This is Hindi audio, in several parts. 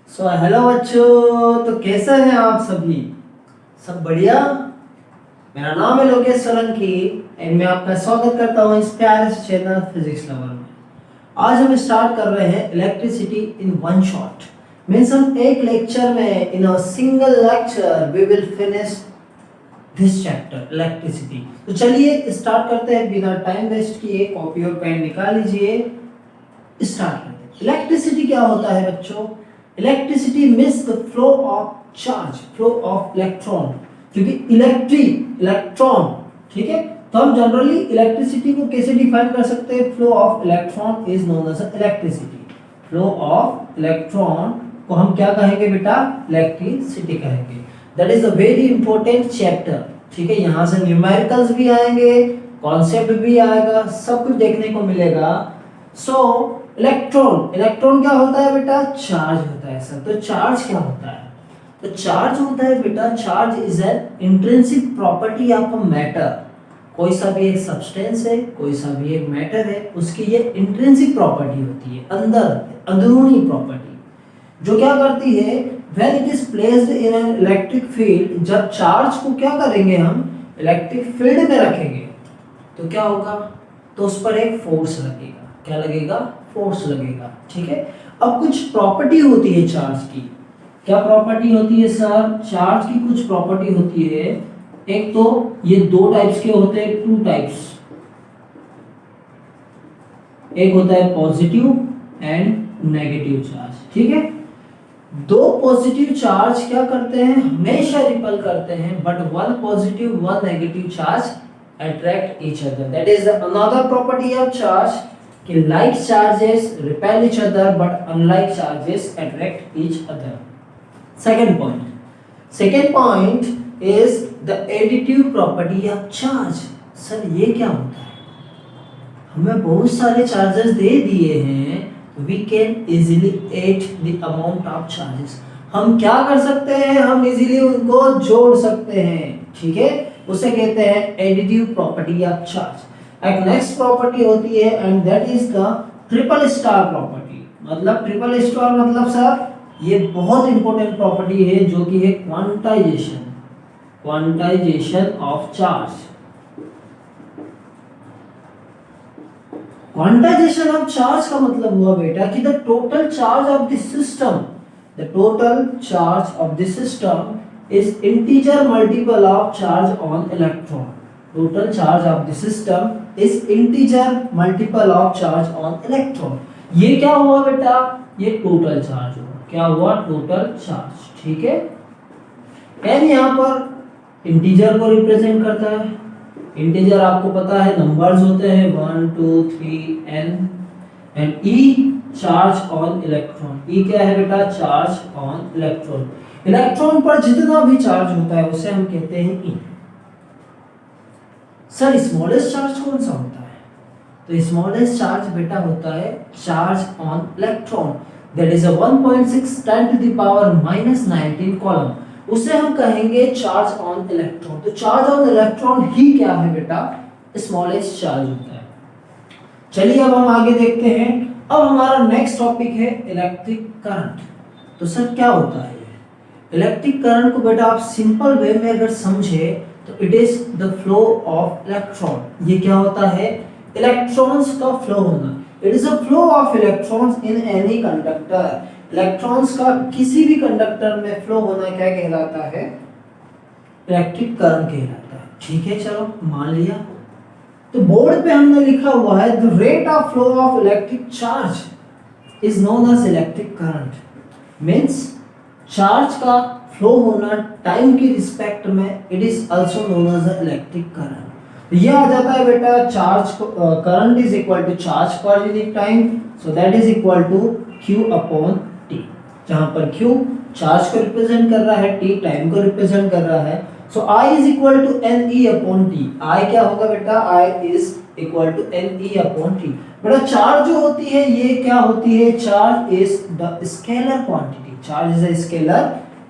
हेलो बच्चों, तो कैसे हैं आप सभी? सब बढ़िया। मेरा नाम है लोकेश सोलंकी एंड मैं आपका स्वागत करता हूं इस प्यारे से चैनल फिजिक्स लवर में। आज हम स्टार्ट कर रहे हैं electricity in one shot. Means हम एक लेक्चर में in a single lecture we will finish this chapter electricity. तो चलिए स्टार्ट करते हैं बिना टाइम वेस्ट किए। कॉपी और पेन निकाल लीजिए, स्टार्ट करते हैं। इलेक्ट्रिसिटी क्या होता है बच्चों? Electricity means the flow of charge, flow of electron. क्योंकि इलेक्ट्रॉन, ठीक है, तो हम जनरली इलेक्ट्रिसिटी को कैसे डिफाइन कर सकते हैं? Flow of electron is known as electricity. Flow of electron को हम क्या कहेंगे बेटा? इलेक्ट्रिसिटी कहेंगे। That is a very important chapter. ठीक है, यहाँ से न्यूमेरिकल्स भी आएंगे, कॉन्सेप्ट भी आएगा, सब कुछ देखने को मिलेगा। इलेक्ट्रॉन क्या होता है बेटा? चार्ज होता है सर। तो चार्ज क्या होता है? तो चार्ज होता है बेटा, charge is an intrinsic property of a matter. कोई सा भी एक सब्सटेंस है, कोई सा भी एक मैटर है, उसकी ये इंट्रिंसिक प्रॉपर्टी होती है, अंदरूनी प्रॉपर्टी, जो क्या करती है? When it is placed in an electric field, जब चार्ज को क्या करेंगे हम? इलेक्ट्रिक फील्ड में रखेंगे तो क्या होगा? तो उस पर एक फोर्स लगेगा। क्या लगेगा? फोर्स लगेगा। ठीक है, अब कुछ प्रॉपर्टी होती है चार्ज की। क्या प्रॉपर्टी होती है सर? चार्ज की कुछ प्रॉपर्टी होती है। एक तो ये दो टाइप्स के होते हैं, टू टाइप्स। एक होता है पॉजिटिव एंड नेगेटिव चार्ज। ठीक है, दो पॉजिटिव चार्ज क्या करते हैं? हमेशा रिपल करते हैं, but one positive one negative charge attract each other. That is another property of charge कि like charges repel each other but unlike charges attract each other. Second point is the additive property of charge. Sir ये क्या होता है? हमें बहुत सारे चार्जेस दे दिए हैं, we can easily add the amount of charges. हम क्या कर सकते हैं? हम इजीली उनको जोड़ सकते हैं। ठीक है, उसे कहते हैं एडिटिव प्रॉपर्टी ऑफ चार्ज। एक नेक्स्ट प्रॉपर्टी होती है and that is the triple star property. मतलब ट्रिपल स्टार मतलब सर ये बहुत इंपॉर्टेंट प्रॉपर्टी है, जो कि है quantization of charge. Quantization of charge का मतलब हुआ बेटा कि the total charge of the system is integer multiple of charge on electron. Total charge of the system is integer multiple of charge on electron. ये क्या हुआ बेटा? ये टोटल चार्ज हुआ। क्या हुआ? Total charge. ठीक है, n यहाँ पर इंटीजर को रिप्रेजेंट करता है। इंटीजर आपको पता है नंबर्स होते हैं 1 2 3 n and e charge on electron. e क्या है बेटा? Charge on electron. इलेक्ट्रॉन पर जितना भी चार्ज होता है उसे हम कहते हैं ई। सर स्मॉलेस्ट चार्ज कौन सा होता है? तो स्मॉलेस्ट चार्ज बेटा होता है charge on electron. That is 1.6 10 to the power -19 coulomb. उसे हम कहेंगे चार्ज ऑन इलेक्ट्रॉन। तो चार्ज ऑन इलेक्ट्रॉन ही क्या है बेटा? स्मॉलेस्ट चार्ज होता है। चलिए अब हम आगे देखते हैं। अब हमारा नेक्स्ट टॉपिक है इलेक्ट्रिक करंट। तो सर क्या होता है इलेक्ट्रिक करंट को? बेटा आप सिंपल वे में अगर समझे तो it is the flow of electron. ये क्या होता है? इलेक्ट्रॉन्स का फ्लो होना। It is a flow of electrons in any conductor. Electrons का किसी भी कंडक्टर में फ्लो होना क्या कहलाता है? इलेक्ट्रिक करंट कहलाता है। ठीक है, चलो मान लिया। तो बोर्ड पे हमने लिखा हुआ है the rate of flow of electric charge is known as electric current. Means charge का फ्लो होना टाइम की रिस्पेक्ट में, it is also known as electric current. ये आ जाता है बेटा charge current is equal to charge per unit time, so that is equal to q upon t, जहां पर q चार्ज को रिप्रेजेंट कर रहा है, t टाइम को रिप्रेजेंट कर रहा है। So I is equal to ne upon t। I क्या होगा बेटा? I is equal to ne upon t। बेटा चार्ज जो होती है ये क्या होती है? Charge is the scalar quantity. Charge is a scalar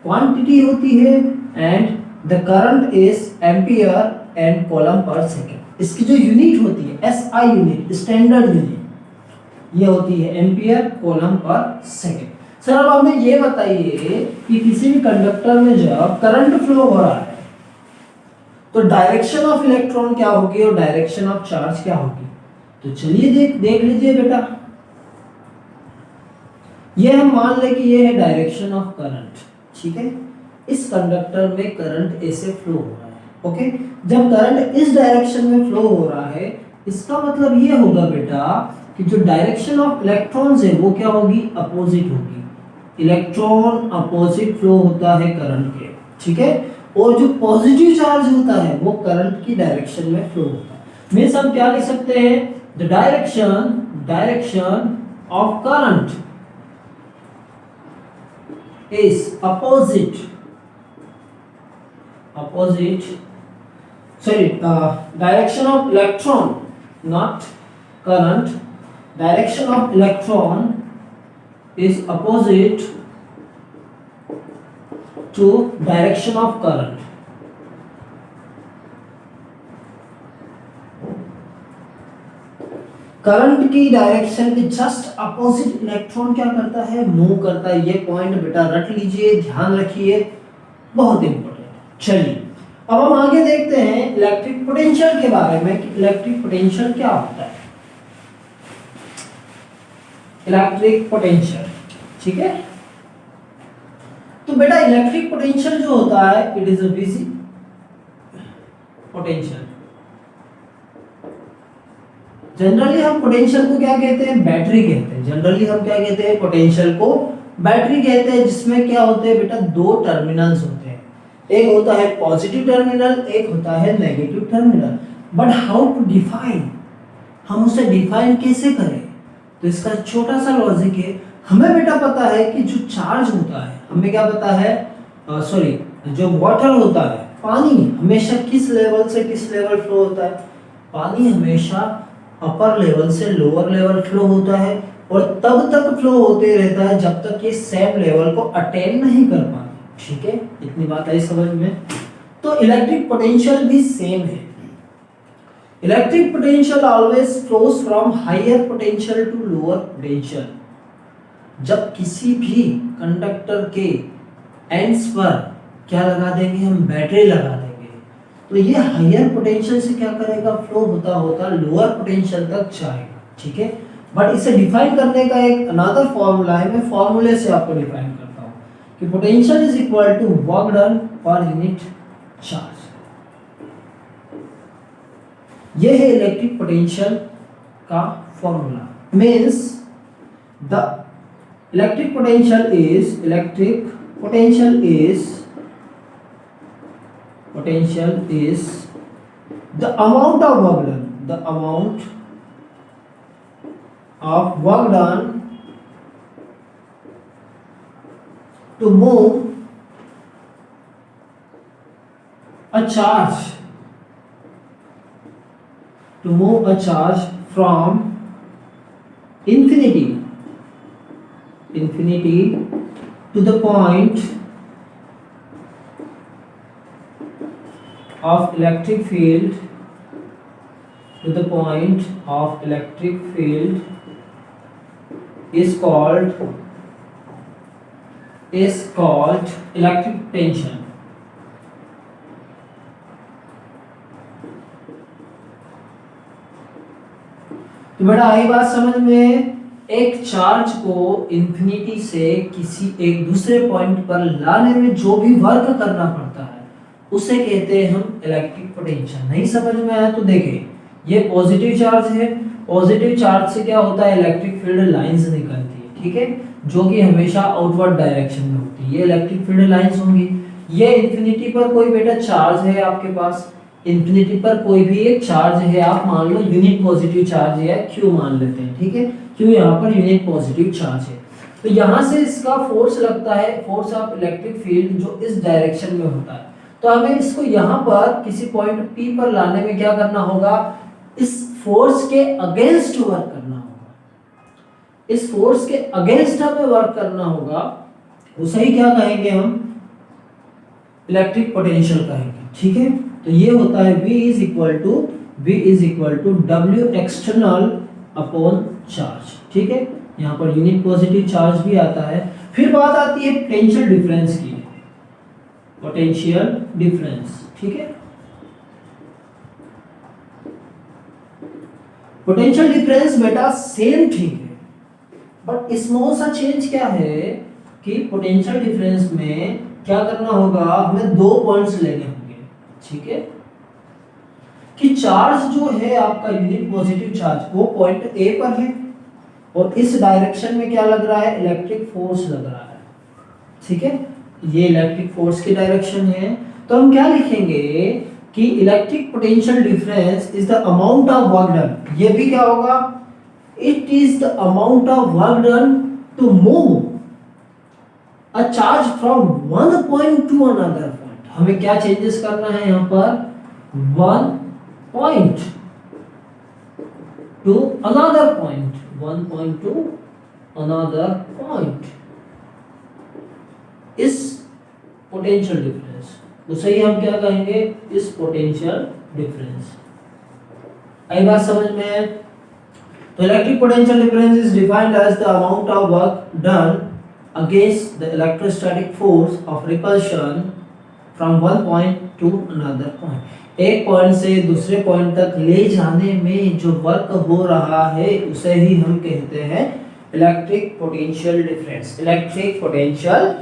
quantity होती है and the current is ampere and coulomb per second. इसकी जो यूनिट होती है SI यूनिट, स्टैंडर्ड यूनिट, ये होती है ampere coulomb per second. Sir अब हमें ये बताइए कि किसी भी कंडक्टर में जब करंट फ्लो हो रहा है तो डायरेक्शन ऑफ इलेक्ट्रॉन क्या होगी और डायरेक्शन ऑफ चार्ज क्या होगी। तो चलिए देख लीजिए बेटा, ये हम मान लें कि ये है डायरेक्शन ऑफ करंट, ठीक है। इस कंडक्टर में करंट ऐसे फ्लो हो रहा है, ओके। जब करंट इस डायरेक्शन में फ्लो हो रहा है, इसका मतलब ये होगा बेटा कि जो डायरेक्शन ऑफ इलेक्ट्रॉन्स है वो क्या होगी, अपोजिट होगी। इलेक्ट्रॉन अपोजिट फ्लो होता है करंट के, ठीक है। और जो पॉजिटिव चार्ज होता है वो करंट की डायरेक्शन में फ्लो होता है। मींस हम क्या लिख सकते हैं, the direction of current is opposite direction of electron, not current. Direction of electron is opposite to direction of current. Current की डायरेक्शन के जस्ट अपोजिट इलेक्ट्रॉन क्या करता है, मूव करता है। ये पॉइंट बेटा रट लीजिए, ध्यान रखिए, बहुत इंपॉर्टेंट। चलिए अब हम आगे देखते हैं इलेक्ट्रिक पोटेंशियल के बारे में कि इलेक्ट्रिक पोटेंशियल क्या होता है। इलेक्ट्रिक पोटेंशियल, ठीक है। तो बेटा इलेक्ट्रिक पोटेंशियल जो होता है it is a busy potential. Generally हम पोटेंशियल को क्या कहते हैं, बैटरी कहते हैं। जनरली हम क्या कहते हैं, पोटेंशियल को बैटरी कहते हैं, जिसमें क्या होते हैं बेटा, दो टर्मिनल्स होते हैं। एक होता है पॉजिटिव टर्मिनल, एक होता है negative terminal. But how to define, हम उसे डिफाइन कैसे करें। तो इसका छोटा सा लॉजिक है। हमें बेटा पता है कि जो चार्ज होता है, हमें क्या पता है, जो वाटर होता है, पानी हमेशा किस लेवल से किस लेवल फ्लो होता है। पानी हमेशा अपर लेवल से लोअर लेवल फ्लो होता है और तब तक फ्लो होते रहता है जब तक ये सेम लेवल को अटेन नहीं कर पाते, ठीक है। इतनी बात आई समझ में। तो इलेक्ट्रिक पोटेंशियल भी सेम है। Electric potential always flows from higher potential to lower potential. जब किसी भी कंडक्टर के एंड्स पर क्या लगा देंगे, हम बैटरी लगा देंगे, तो ये हायर पोटेंशियल से क्या करेगा, फ्लो होता होता लोअर पोटेंशियल तक जाएगा, ठीक है। बट इसे डिफाइन करने का एक अनदर फॉर्मूला है, मैं फॉर्मूले से आपको डिफाइन करता हूँ कि potential is equal to work done per unit charge. ये है इलेक्ट्रिक पोटेंशियल का formula. Means the electric potential is the amount of work done to move a charge from infinity to the point of electric field is called electric potential. तो बेटा आई बात समझ में। एक चार्ज को इंफिनिटी से किसी एक दूसरे पॉइंट पर लाने में जो भी वर्क करना पड़ता है उसे कहते हैं हम इलेक्ट्रिक पोटेंशियल। नहीं समझ में आया तो देखिए, ये पॉजिटिव चार्ज है, पॉजिटिव चार्ज से क्या होता है, इलेक्ट्रिक फील्ड लाइंस निकलती है, ठीक है, जो कि हमेशा आउटवर्ड डायरेक्शन में होती है। ये इलेक्ट्रिक फील्ड लाइंस होंगी। ये इंफिनिटी पर कोई बेटा चार्ज है आपके पास, इंफिनिटी पर कोई भी एक चार्ज है, आप मान लो यूनिट पॉजिटिव चार्ज है, क्यू मान लेते हैं, ठीक है, क्यू यहाँ पर यूनिट पॉजिटिव चार्ज है। तो यहाँ से इसका फोर्स लगता है, फोर्स ऑफ इलेक्ट्रिक फील्ड जो इस डायरेक्शन में होता है। तो हमें इसको यहाँ पर किसी पॉइंट P पर लाने में क्या करना होगा, इस फोर्स के अगेंस्ट वर्क करना होगा। इस फोर्स के अगेंस्ट हमें वर्क करना होगा, उसे ही क्या कहेंगे हम, इलेक्ट्रिक पोटेंशियल कहेंगे, ठीक है। तो ये होता है V is equal to W external upon charge, ठीक है। यहाँ पर यूनिट पॉजिटिव चार्ज भी आता है। फिर बात आती है पोटेंशियल डिफरेंस की, पोटेंशियल डिफरेंस, ठीक है। पोटेंशियल डिफरेंस बेटा सेम ठीक है, बट स्मॉल सा चेंज क्या है कि पोटेंशियल डिफरेंस में क्या करना होगा, हमें 2 पॉइंट्स लेने होंगे, ठीक है। कि चार्ज जो है आपका यूनिट पॉजिटिव चार्ज वो पॉइंट ए पर है और इस डायरेक्शन में क्या लग रहा है, इलेक्ट्रिक फोर्स लग रहा है, ठीक है। ये इलेक्ट्रिक फोर्स की डायरेक्शन है, तो हम क्या लिखेंगे कि electric potential difference is the amount of work done. ये भी क्या होगा, it is the amount of work done to move a charge from one point to another point. हमें क्या चेंजेस करना है यहाँ पर, one point to another point, one point to another point, इस पोटेंशियल डिफरेंस उसे ही हम क्या कहेंगे, इस पोटेंशियल डिफरेंस। आई बात समझ में? तो electric potential difference is defined as the amount of work done against the electrostatic force of repulsion from one point to another point। एक पॉइंट से दूसरे पॉइंट तक ले जाने में जो वर्क हो रहा है उसे ही हम कहते हैं electric potential difference, electric potential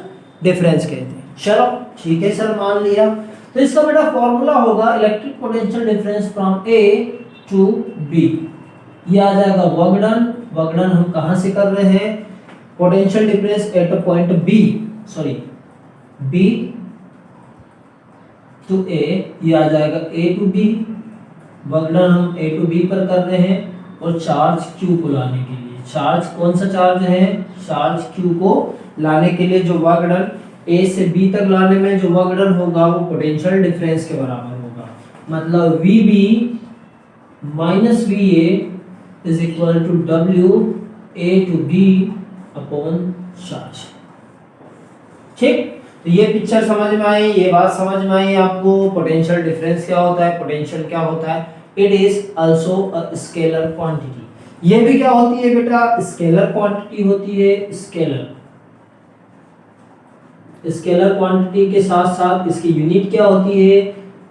difference कहते हैं। चलो ठीक है सर, मान लिया। तो इसका बेटा फॉर्मूला होगा electric potential difference from A to B. ये आ जाएगा वर्क डन। वर्क डन हम कहां से कर रहे हैं, potential difference at a point B, sorry B to A, ये आ जाएगा A to B. Work done हम ए टू बी पर कर रहे हैं और चार्ज क्यू को लाने के लिए, चार्ज कौन सा चार्ज है, चार्ज क्यू को लाने के लिए जो वर्क डन ए से बी तक लाने में जो वर्क डन होगा वो पोटेंशियल डिफरेंस के बराबर होगा। मतलब V B minus V A is equal to W A to B upon charge. ठीक, तो ये पिक्चर समझ में आई, ये बात समझ में आई आपको। पोटेंशियल डिफरेंस क्या होता है, पोटेंशियल क्या होता है, it is also a scalar quantity. ये भी क्या होती है बेटा, स्केलर क्वांटिटी होती है। स्केलर क्वांटिटी के साथ साथ इसकी यूनिट क्या होती है,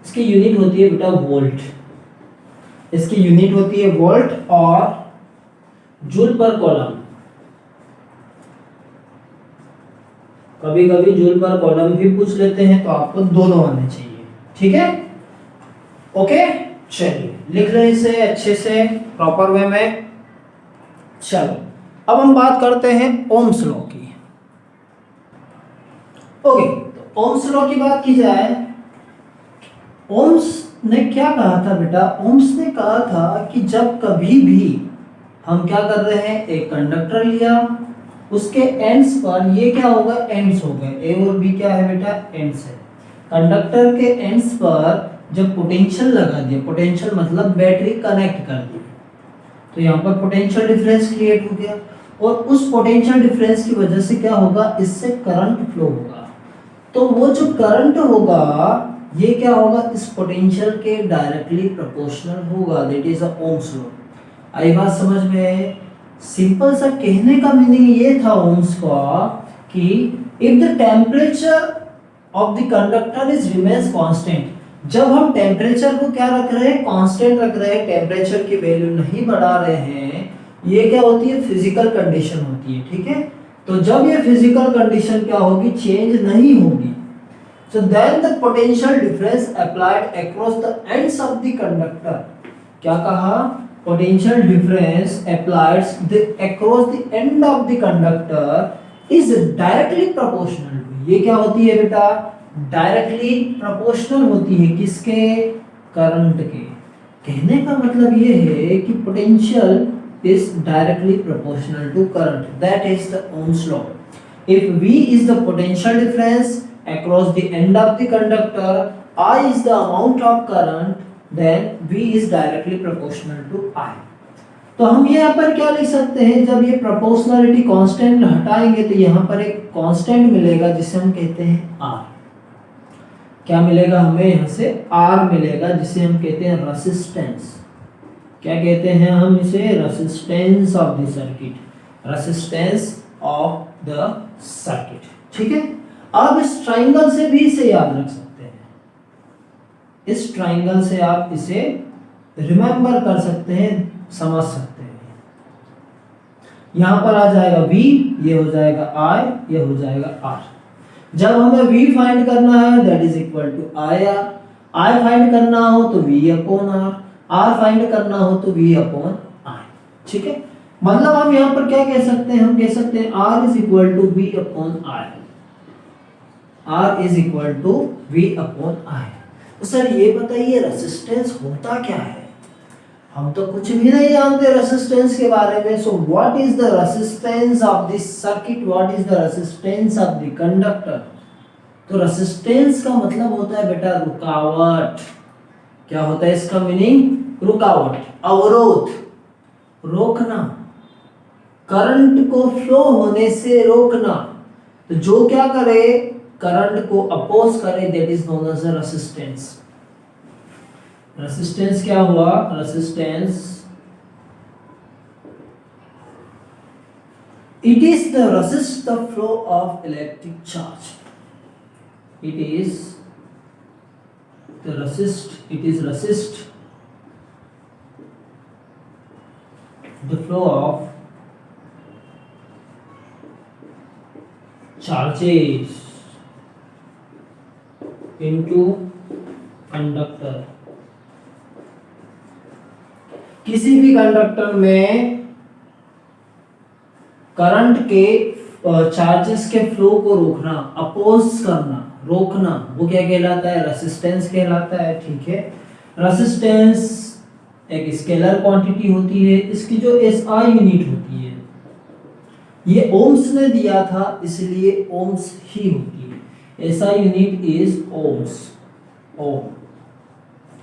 इसकी यूनिट होती है बेटा वोल्ट। इसकी यूनिट होती है वोल्ट और जूल पर कॉलम। कभी कभी जूल पर कॉलम भी पूछ लेते हैं, तो आपको दोनों आने चाहिए, ठीक है। ओके, चलिए लिख रहे इसे अच्छे से प्रॉपर वे में। चलो अब हम बात करते हैं ओम्स लॉ की। ओके, तो ओम्स लॉ की बात की जाए, ओम्स ने क्या कहा था बेटा, ओम्स ने कहा था कि जब कभी भी हम क्या कर रहे हैं, एक कंडक्टर लिया, उसके एंड्स पर ये क्या होगा, एंड्स हो गए, ए और बी क्या है बेटा, एंड्स है। कंडक्टर के एंड्स पर जब पोटेंशियल लगा दिया, पोटेंशियल मतलब बैटरी कनेक्ट कर दी, तो यहाँ पर पोटेंशियल डिफरेंस क्रिएट हो गया और उस पोटेंशियल डिफरेंस की वजह से क्या होगा, इससे करंट फ्लो होगा। तो वो जो करंट होगा ये क्या होगा, इस पोटेंशियल के डायरेक्टली प्रोपोर्शनल होगा, that is a Ohm's law. आई बात समझ में? सिंपल सा कहने का मीनिंग ये था ओम्स का कि if the temperature of the conductor is remains constant, जब हम टेम्परेचर को क्या रख रहे हैं, कांस्टेंट रख रहे हैं, टेम्परेचर की वैल्यू नहीं बढ़ा रहे हैं, ये क्या होती है, फिजिकल कंडीशन होती है, ठीक है। तो जब ये फिजिकल कंडीशन क्या होगी, चेंज नहीं होगी, so then the potential difference applied across the ends of the conductor, क्या कहा, potential difference applied across the end of the conductor is directly proportional to, ये क्या होती है बेटा, डायरेक्टली प्रोपोर्शनल होती है, किसके, करंट के। कहने का मतलब ये है कि potential is directly proportional to current, that is the Ohm's law. If V is the potential difference across the end of the conductor, I is the amount of current, then V is directly proportional to I. तो हम ये यहाँ पर क्या लिख सकते हैं, जब ये प्रोपोर्शनलिटी कांस्टेंट हटाएंगे तो यहाँ पर एक कांस्टेंट मिलेगा जिसे हम कहते हैं R। क्या मिलेगा हमें, यहाँ से R मिलेगा जिसे हम कहते हैं रेसिस्टेंस। क्या कहते हैं हम इसे, resistance of the circuit, resistance of the circuit. ठीक है, अब इस ट्राइंगल से भी इसे याद रख सकते हैं, इस ट्राइंगल से आप इसे रिमेंबर कर सकते हैं, समझ सकते हैं। यहां पर आ जाएगा V, ये हो जाएगा I, ये हो जाएगा R। जब हमें V फाइंड करना है that is equal to IR, I find करना हो तो V upon R, R find करना हो तो V अपॉन I। ठीक है, मतलब हम यहां पर क्या कह सकते हैं, हम कह सकते हैं R is equal to V upon I, R is equal to V upon I। तो सर ये बताइए रेसिस्टेंस होता क्या है, हम तो कुछ भी नहीं जानते रेसिस्टेंस के बारे में। So what is the resistance of this circuit, what is the resistance of the conductor. तो रेसिस्टेंस का मतलब होता है बेटा रुकावट। क्या होता है इसका मीनिंग, रुकावट, अवरोध, रोकना, करंट को फ्लो होने से रोकना। तो जो क्या करे, करंट को अपोज करे, that is known as resistance. Resistance क्या हुआ, resistance it is the resist the flow of electric charge, it is the resist, it is resist the flow of charges into conductor। किसी भी कंडक्टर में करंट के चार्जेस के फ्लो को रोकना, अपोज करना, रोकना, वो क्या कहलाता है, रेसिस्टेंस कहलाता है। ठीक है, रेसिस्टेंस एक स्केलर क्वांटिटी होती है, इसकी जो एसआई यूनिट होती है ये ओम्स ने दिया था इसलिए ओम्स ही होती है। एसआई यूनिट इज ओम्स, ओम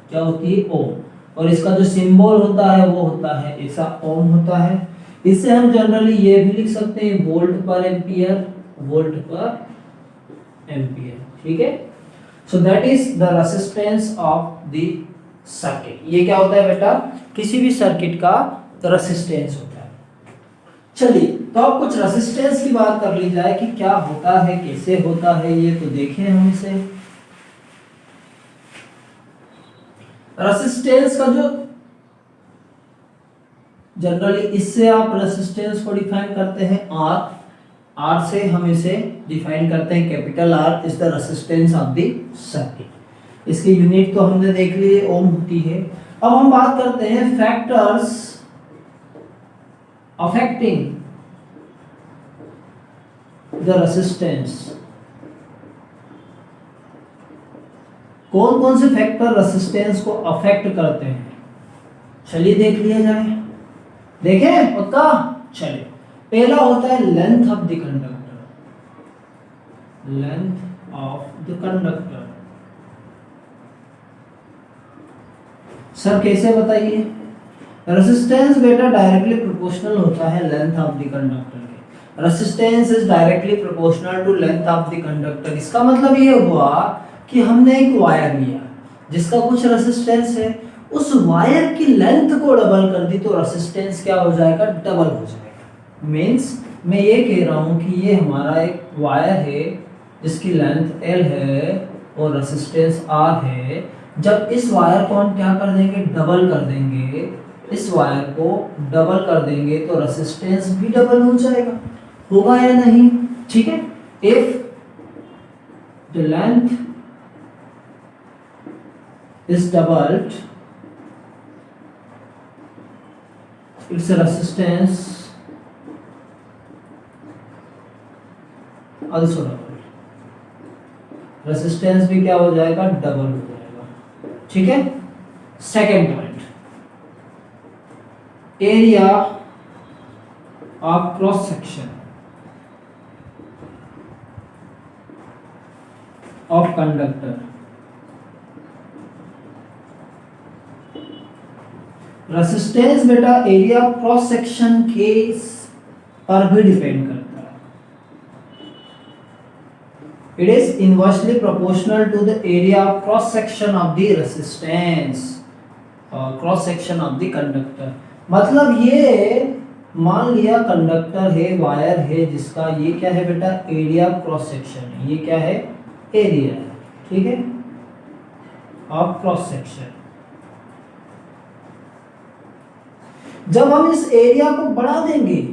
क्या होती है, ओम। और इसका जो सिंबल होता है वो होता है ऐसा, ओम होता है। इससे हम जनरली ये भी लिख सकते हैं वोल्ट पर एम्पियर, वोल्ट पर एम्पियर। ठीक है, so that is the resistance of the circuit. ये क्या होता है बेटा, किसी भी सर्किट का रेसिस्टेंस होता है। चलिए, तो अब कुछ रेसिस्टेंस की बात कर ली जाए कि क्या होता है, कैसे होता है, ये तो देखें हम इसे। रेसिस्टेंस का जो जनरली इससे आप रेसिस्टेंस को डिफाइन करते हैं R, R से हम इसे डिफाइन करते हैं capital R is the resistance of the circuit. इसकी यूनिट तो हमने देख ली है, ओम होती है। अब हम बात करते हैं फैक्टर्स अफेक्टिंग द रेसिस्टेंस। कौन कौन से फैक्टर रेसिस्टेंस को अफेक्ट करते हैं, चलिए देख लिया जाए। देखें पक्का, चलिए। पहला होता है length of the conductor, length of the conductor. Sir कैसे बताइए, रेसिस्टेंस बेटा डायरेक्टली प्रोपोर्शनल होता है लेंथ ऑफ द कंडक्टर के। Resistance is directly proportional to length of the conductor. इसका मतलब ये हुआ कि हमने एक वायर लिया जिसका कुछ रेसिस्टेंस है, उस वायर की लेंथ को डबल कर दी तो रेसिस्टेंस क्या हो जाएगा, डबल हो जाएगा। मींस मैं ये कह रहा हूं कि ये हमारा एक वायर है जिसकी लेंथ L है और रेसिस्टेंस R है। जब इस वायर को हम क्या कर देंगे, डबल कर देंगे, इस वायर को डबल कर देंगे तो रेसिस्टेंस भी डबल हो जाएगा, होगा या नहीं। ठीक है, इफ द लेंथ is doubled, its resistance also doubled, resistance भी क्या हो जाएगा, डबल हो जाएगा। ठीक है, second point, area of cross section of conductor. Resistance बेटा एरिया क्रॉस सेक्शन के पर भी डिपेंड करता है। It is inversely proportional to the area of cross section of the resistance, cross section of the conductor. मतलब ये मान लिया कंडक्टर है, वायर है, जिसका ये क्या है बेटा, एरिया क्रॉस सेक्शन है, ये क्या है, एरिया है, ठीक है, ऑफ क्रॉस सेक्शन। जब हम इस एरिया को बढ़ा देंगे,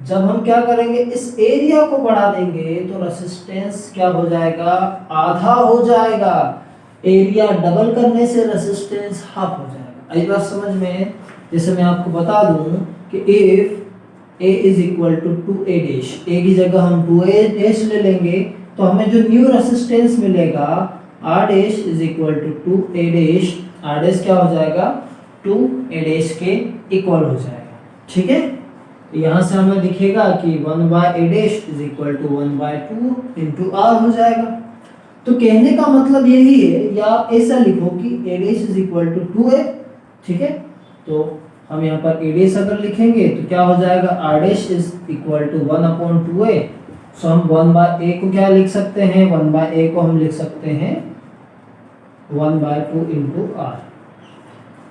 जब हम क्या करेंगे, इस एरिया को बढ़ा देंगे तो रेसिस्टेंस क्या हो जाएगा, आधा हो जाएगा। एरिया डबल करने से रेसिस्टेंस हाफ हो जाएगा। आई बात समझ में? जैसे मैं आपको बता दूं कि if a is equal to 2a dash, a की जगह हम 2a डैश ले लेंगे तो हमें जो न्यू रेसिस्टेंस मिलेगा r dash is equal to 2a dash, r dash क्या हो जाएगा, 2a डैश के इक्वल हो जाएगा, ठीक है। तो यहाँ से हमें दिखेगा कि 1/a dash is equal to 1/2 into r हो जाएगा। तो कहने का मतलब यही है, या आप ऐसा लिखो कि a dash is equal to 2a, ठीक है। तो हम यहाँ पर a डैश अगर लिखेंगे तो क्या हो जाएगा, r dash is equal to 1/2a। So हम 1/a को क्या लिख सकते हैं, 1/a को हम लिख सकते हैं 1/2 इंटू r।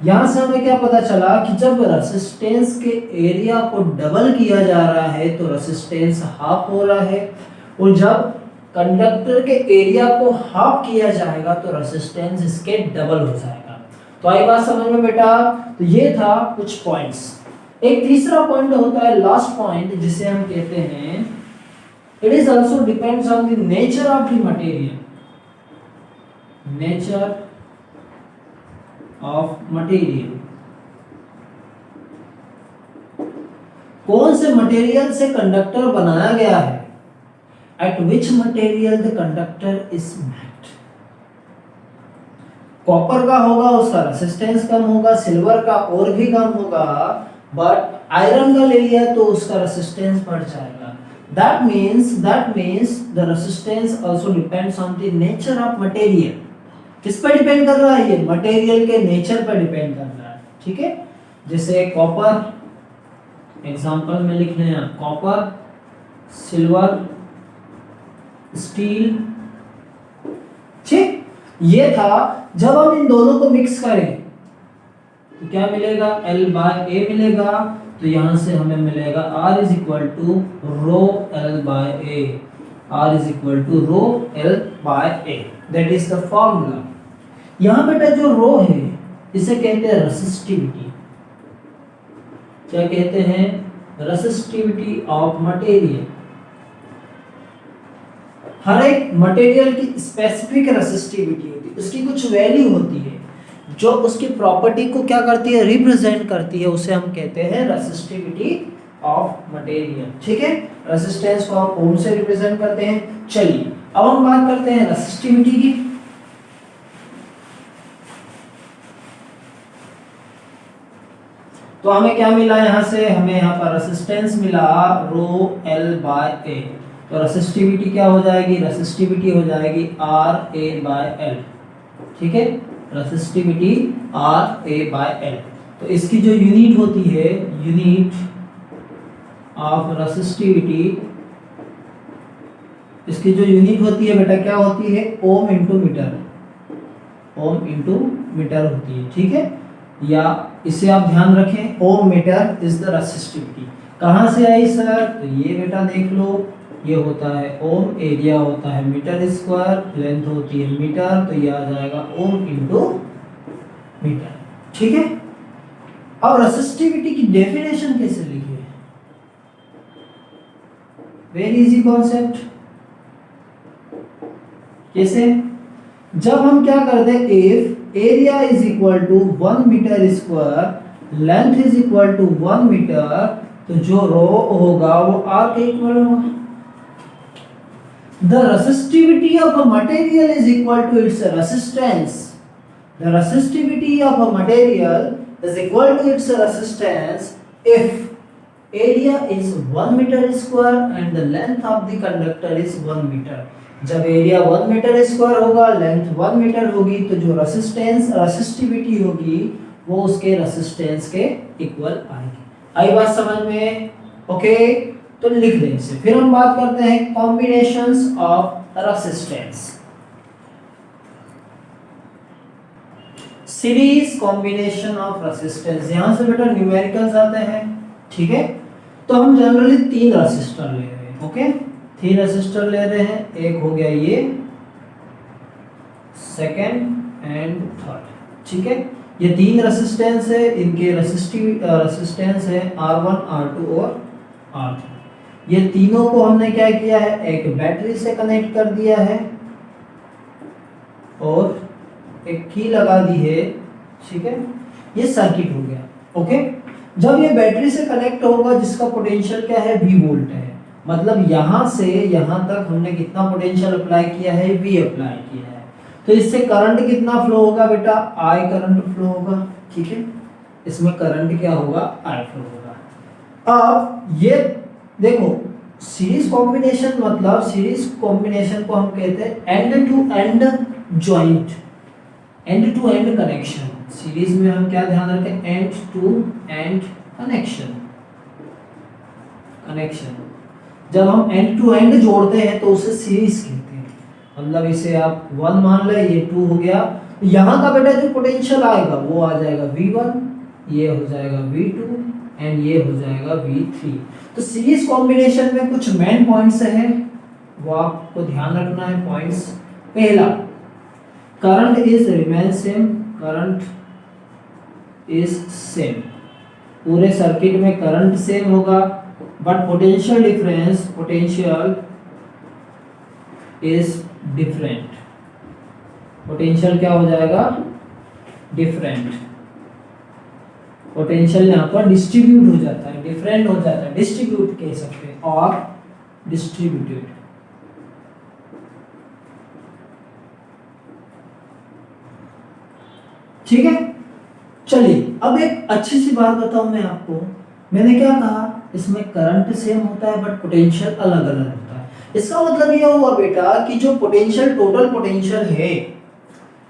यहाँ से हमें क्या पता चला कि जब रेसिस्टेंस के एरिया को डबल किया जा रहा है तो रेसिस्टेंस हाफ हो रहा है, और जब कंडक्टर के एरिया को हाफ किया जाएगा तो रेसिस्टेंस इसके डबल हो जाएगा। तो आई बात समझ में बेटा? तो ये था कुछ पॉइंट्स। एक तीसरा पॉइंट होता है, लास्ट पॉइंट, जिसे हम कहते हैं it is also depends on the nature of the material, nature of material. कौन से मटेरियल से कंडक्टर बनाया गया है, eight which material the conductor is made. Copper का होगा उसका रेसिस्टेंस कम होगा, सिल्वर का और भी कम होगा, बट आयरन का ले लिया तो उसका रेसिस्टेंस बढ़ जाएगा। That means the resistance also depends on the nature of material. किस पर डिपेंड कर रहा है, ये मटेरियल के नेचर पर डिपेंड कर रहा है, ठीक है। जैसे कॉपर एग्जांपल में लिख लें, कॉपर, सिल्वर, स्टील, ठीक। ये था, जब हम इन दोनों को मिक्स करें तो क्या मिलेगा, L/A मिलेगा। तो यहां से हमें मिलेगा R is equal to rho L/A, R is equal to rho L/A, that is the formula. यहां बेटा जो रो है इसे कहते हैं रेसिस्टिविटी। क्या कहते हैं, रेसिस्टिविटी ऑफ मटेरियल। हर एक मटेरियल की स्पेसिफिक रेसिस्टिविटी होती है, उसकी कुछ वैल्यू होती है जो उसकी प्रॉपर्टी को क्या करती है, रिप्रेजेंट करती है, उसे हम कहते हैं रेसिस्टिविटी ऑफ मटेरियल, ठीक है। रेजिस्टेंस को हम ओम से रिप्रेजेंट करते हैं। चलिए अब हम बात करते हैं रेसिस्टिविटी की। तो हमें क्या मिला, यहां से हमें यहाँ पर रेसिस्टेंस मिला रो L/A। तो रेसिस्टिविटी क्या हो जाएगी, रेसिस्टिविटी हो जाएगी RA/L, ठीक है, रेसिस्टिविटी RA/L। तो इसकी जो यूनिट होती है, यूनिट ऑफ रेसिस्टिविटी, इसकी जो यूनिट होती है बेटा क्या होती है, ohm into metre, ohm into metre होती है, ठीक है। या इसे आप ध्यान रखें, ohm metre is the resistivity. कहां से आई सर, तो ये बेटा देख लो, ये होता है ओम, एरिया होता है मीटर स्क्वायर, लेंथ होती है मीटर, तो ये आ जाएगा ओम इंटू मीटर, ठीक है। अब रेसिस्टिविटी की डेफिनेशन कैसे लिखिए, वेरी इजी कॉन्सेप्ट। कैसे, जब हम क्या करते हैं, if area is equal to 1 metre square, length is equal to 1 metre, तो जो रो होगा वो आर के इक्वल होगा। The resistivity of a material is equal to its resistance. The resistivity of a material is equal to its resistance if area is 1 meter square and the length of the conductor is 1 meter. जब एरिया 1 मीटर स्क्वायर होगा, लेंथ 1 मीटर होगी, तो जो रेसिस्टिविटी होगी वो उसके रेसिस्टेंस के इक्वल आएगी। आई बात समझ में? ओके, तो लिख दें इसे। फिर हम बात करते हैं combinations of resistance, series combination of resistance. यहां से बेटा न्यूमेरिकल्स आते हैं, ठीक है। तो हम जनरली 3 रेसिस्टर ले रहे हैं। ओके, 3 रेसिस्टर ले रहे हैं, एक हो गया ये, सेकेंड एंड थर्ड। ठीक है, ये 3 रेसिस्टेंस है, इनके रेसिस्टेंस है R1, R2 और R3। ये तीनों को हमने क्या किया है, एक बैटरी से कनेक्ट कर दिया है और एक की लगा दी है। ठीक है, ये सर्किट हो गया। ओके, जब ये बैटरी से कनेक्ट होगा जिसका पोटेंशियल क्या है, V वोल्ट है, मतलब यहां से यहां तक हमने कितना पोटेंशियल अप्लाई किया है, V अप्लाई किया है। तो इससे करंट कितना फ्लो होगा बेटा, I करंट फ्लो होगा। ठीक है, इसमें करंट क्या होगा, I फ्लो होगा। अब ये देखो, सीरीज कॉम्बिनेशन, मतलब सीरीज कॉम्बिनेशन को हम कहते हैं end to end joint, end to end connection. Series में हम क्या ध्यान रखें, एंड टू एंड कनेक्शन। जब हम एंड टू एंड जोड़ते हैं तो उसे सीरीज कहते हैं। मतलब इसे आप 1 मान ले, ये 2 हो गया, यहाँ का बेटा जो पोटेंशियल आएगा वो आ जाएगा V1, ये हो जाएगा V2 एंड ये हो जाएगा V3। तो सीरीज कॉम्बिनेशन में कुछ मेन पॉइंट्स हैं, वो आपको ध्यान रखना है। पॉइंट्स, पहला, current is remain same, current is same, पूरे सर्किट में करंट सेम होगा, but potential difference, potential is different. Potential क्या हो जाएगा, डिफरेंट। पोटेंशियल यहाँ पर डिस्ट्रीब्यूट हो जाता है, डिफरेंट हो जाता है, डिस्ट्रीब्यूट कह सकते हैं, और डिस्ट्रीब्यूटेड। ठीक है, चलिए अब एक अच्छी सी बात बताऊं मैं आपको। मैंने क्या कहा, इसमें करंट सेम होता है बट पोटेंशियल अलग अलग होता है। इसका मतलब यह हुआ बेटा कि जो पोटेंशियल, टोटल पोटेंशियल है,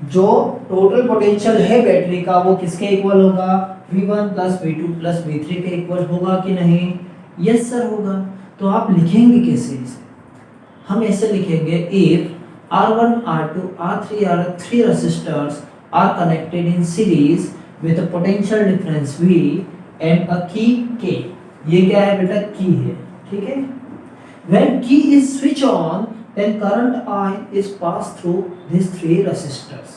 जो टोटल पोटेंशियल है बैटरी का, वो किसके इक्वल होगा, V1 plus V2 plus V3 के इक्वल होगा कि नहीं? यस सर होगा। तो आप लिखेंगे कैसे इसे? हम ऐसे लिखेंगे, if R1, R2, R3 are 3 resistors are connected in series with a potential difference V and a key K। ये क्या है बेटा, की है। ठीक है, when key is switch on then current I is passed through these 3 resistors।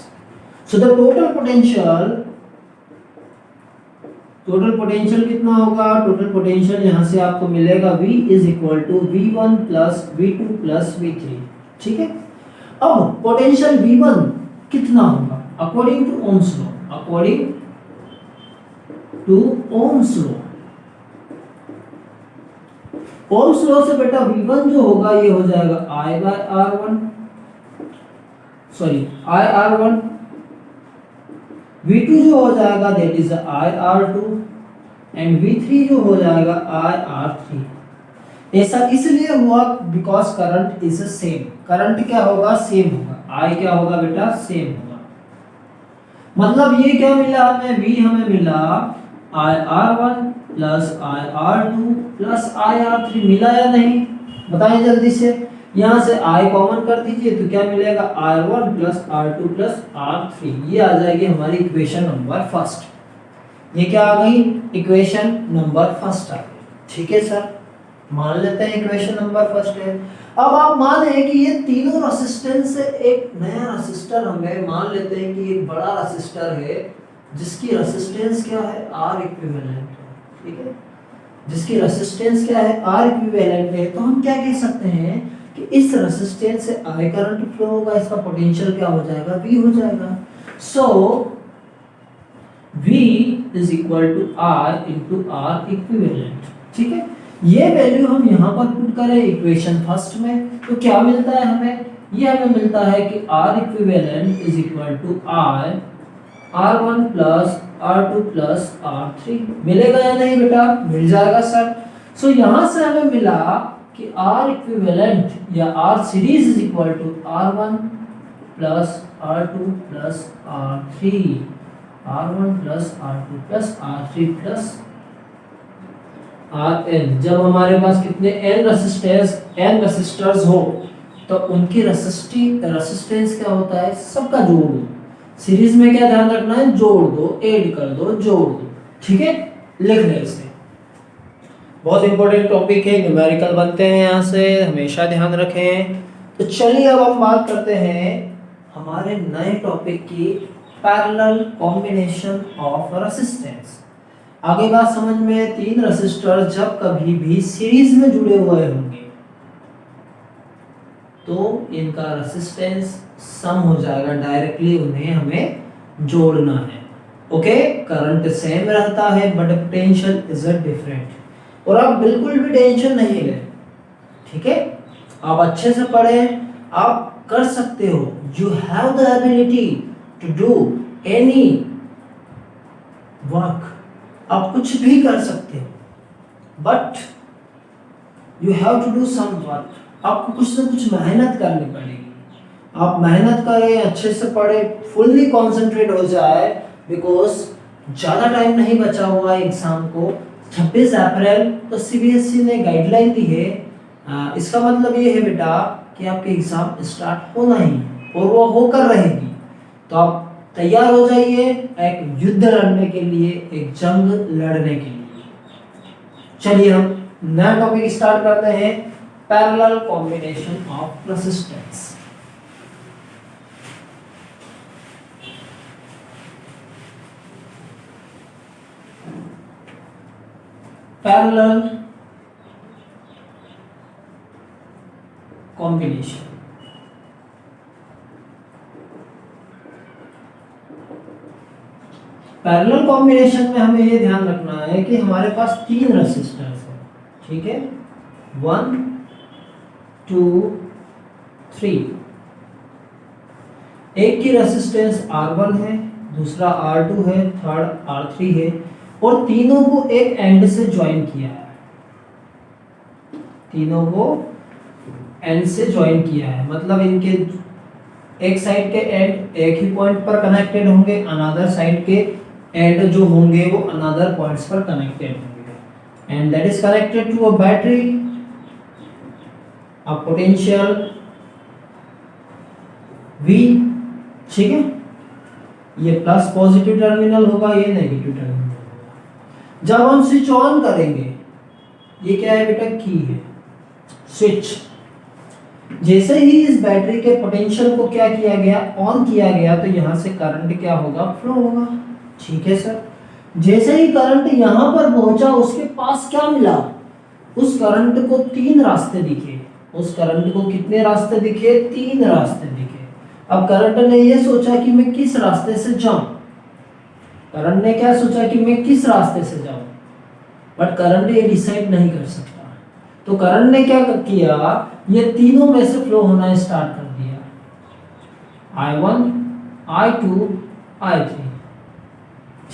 So the total potential कितना होगा, टोटल पोटेंशियल यहाँ से आपको मिलेगा V is equal to V1 plus V2 plus V3। ठीक है, अब पोटेंशियल V1 कितना होगा according to Ohm's law, according to Ohm's law. Ohm's law से बेटा V1 जो होगा ये हो जाएगा IR1, V2 जो हो जाएगा that is IR2 and V3 जो हो जाएगा IR3। ऐसा इसलिए हुआ because current is same. Current क्या होगा, सेम होगा। I क्या होगा बेटा, सेम होगा। मतलब ये क्या मिला हमें, V हमें मिला IR1 plus IR2 plus IR3, मिला या नहीं बताइए जल्दी से। यहाँ से I कॉमन कर दीजिए तो क्या मिलेगा, R1 plus R2 plus R3। ये आ जाएगी हमारी इक्वेशन नंबर फर्स्ट। ये क्या आ गई, इक्वेशन नंबर फर्स्ट आ गई। ठीक है सर, मान लेते हैं इक्वेशन नंबर फर्स्ट है। अब आप माने कि ये तीनों रेसिस्टेंस से एक नया रेसिस्टर हमें मान लेते हैं कि एक बड़ा रेसिस्टर है जिसकी रेसिस्टेंस क्या है, R इक्विवेलेंट है। ठीक है, जिसकी रेसिस्टेंस क्या है, R इक्विवेलेंट है। तो हम क्या कह सकते हैं कि इस रेसिस्टेंस से I करंट फ्लो होगा, इसका पोटेंशियल क्या हो जाएगा, V हो जाएगा। So V is equal to R into R equivalent. ठीक है, ये वैल्यू हम यहाँ पर पुट करें इक्वेशन फर्स्ट में तो क्या मिलता है हमें, ये हमें मिलता है कि R equivalent is equal to R1 plus R2 plus R3। मिलेगा या नहीं बेटा, मिल जाएगा सर। सो यहाँ से हमें मिला कि R इक्विवेलेंट या R series is equal to R1 plus R2 plus R3, R1 plus R2 plus R3 plus Rn। जब हमारे पास कितने n रेसिस्टर्स हो तो उनकी रेसिस्टेंस क्या होता है, सबका जोड़ दो। सीरीज में क्या ध्यान रखना है, जोड़ दो, ऐड कर दो, जोड़ दो। ठीक है, लिख लें इसे। बहुत इंपॉर्टेंट टॉपिक है, न्यूमेरिकल बनते हैं यहाँ से, हमेशा ध्यान रखें। तो चलिए अब हम बात करते हैं हमारे नए टॉपिक की, पैरेलल कॉम्बिनेशन ऑफ रेसिस्टेंस। आगे बात समझ में, तीन रेसिस्टर जब कभी भी सीरीज में जुड़े हुए होंगे तो इनका रेसिस्टेंस सम हो जाएगा, डायरेक्टली उन्हें हमें जोड़ना है। ओके, करंट सेम रहता है बट पोटेंशियल इज डिफरेंट। और आप बिल्कुल भी टेंशन नहीं लें, ठीक है, आप अच्छे से पढ़ें, आप कर सकते हो। You have the ability to do any work, आप कुछ भी कर सकते हो, but you have to do some work. आपको कुछ ना कुछ मेहनत करनी पड़ेगी। आप मेहनत करें, अच्छे से पढ़ें, फुल्ली कॉन्सेंट्रेट हो जाए, बिकॉज ज़्यादा टाइम नहीं बचा हुआ है एग्जाम को। 26 अप्रैल तो सीबीएसई ने गाइडलाइन दी है। इसका मतलब ये है बेटा कि आपके एग्जाम स्टार्ट होना ही है और वो होकर रहेगी। तो आप तैयार हो जाइए एक युद्ध लड़ने के लिए, एक जंग लड़ने के लिए। चलिए हम नया टॉपिक स्टार्ट करते हैं, parallel combination of resistance. Parallel combination, parallel combination में हमें ये ध्यान रखना है कि हमारे पास तीन रेसिस्टर्स हैं, ठीक है, 1 2 3। एक की रेसिस्टेंस R1 है, दूसरा R2 है, थर्ड R3 है, और तीनों को एक एंड से ज्वाइन किया है, तीनों को एंड से ज्वाइन किया है। मतलब इनके एक साइड के एंड एक ही पॉइंट पर कनेक्टेड होंगे, अनदर साइड के एंड जो होंगे वो अनदर पॉइंट्स पर कनेक्टेड होंगे, and that is connected to a battery, a potential V, ठीक है। ये प्लस पॉजिटिव टर्मिनल होगा, ये नेगेटिव टर्मिनल होगा। जब हम स्विच ऑन करेंगे, ये क्या है बेटा, की है स्विच। जैसे ही इस बैटरी के पोटेंशियल को क्या किया गया, ऑन किया गया, तो यहां से करंट क्या होगा, फ्लो होगा, ठीक है सर। जैसे ही करंट यहां पर पहुंचा, उसके पास क्या मिला, उस करंट को तीन रास्ते दिखे। उस करंट को कितने रास्ते दिखे, तीन रास्ते दिखे। अब करंट ने यह सोचा कि मैं किस रास्ते से जाऊं, करंट ने क्या सोचा कि मैं किस रास्ते से जाऊं, बट करंट ये डिसाइड नहीं कर सकता। तो करंट ने क्या किया, ये तीनों में से फ्लो होना स्टार्ट कर दिया, I1 I2 I3,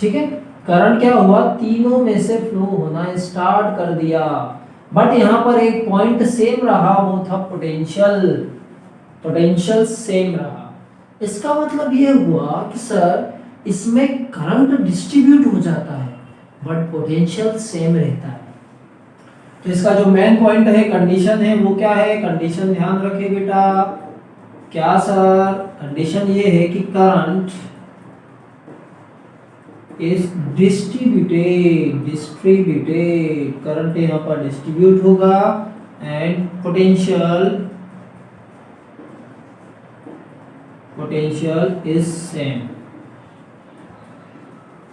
ठीक है। करंट क्या हुआ, तीनों में से फ्लो होना स्टार्ट कर दिया, बट यहां पर एक पॉइंट सेम रहा, वो था पोटेंशियल, पोटेंशियल सेम रहा। इसका मतलब ये हुआ कि सर इसमें करंट डिस्ट्रीब्यूट हो जाता है बट पोटेंशियल सेम रहता है। तो इसका जो मेन पॉइंट है, कंडीशन है, वो क्या है, कंडीशन ध्यान रखिए बेटा, क्या सर, कंडीशन ये है कि करंट इज डिस्ट्रीब्यूटेड, करंट यहाँ पर डिस्ट्रीब्यूट होगा, and potential is same,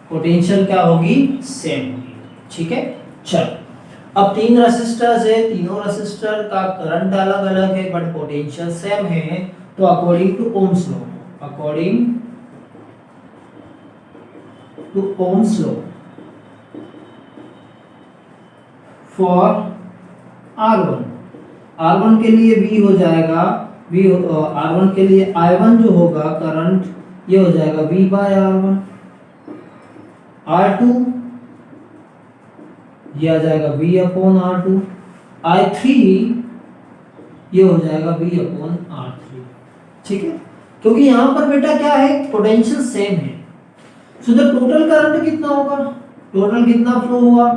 potential क्या होगी, सेम होगी, ठीक है। चलो अब तीन रेसिस्टर्स है, तीनों रेसिस्टर का करंट अलग अलग है बट पोटेंशियल सेम है। तो according to Ohm's law, according to Ohm's law for R1 के लिए V हो जाएगा, R1 के लिए I1 जो होगा करंट, ये हो जाएगा V बाय R1, R2 ये आ जाएगा V अपॉन R2, I3 ये हो जाएगा V अपॉन R3, ठीक है। क्योंकि यहां पर बेटा क्या है, पोटेंशियल सेम है। सो द टोटल करंट कितना होगा, टोटल कितना फ्लो हुआ,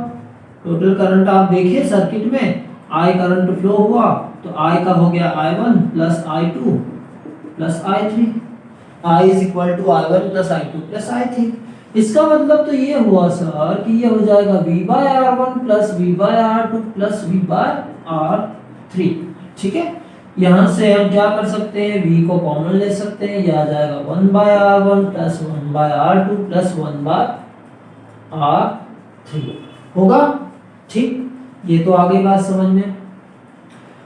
टोटल करंट आप देखिए सर्किट में, I करंट फ्लो हुआ तो I का हो गया I1 plus I2 plus I3, I is equal to I1 plus I2 plus I3। इसका मतलब तो ये हुआ सर कि ये हो जाएगा v by R one plus V by R two plus V by R three. ठीक है, यहां से हम क्या कर सकते हैं, v को कॉमन ले सकते हैं, ये आ जाएगा one by R one plus one by R two plus one by R three होगा। ठीक, ये तो आ गई बात समझ में।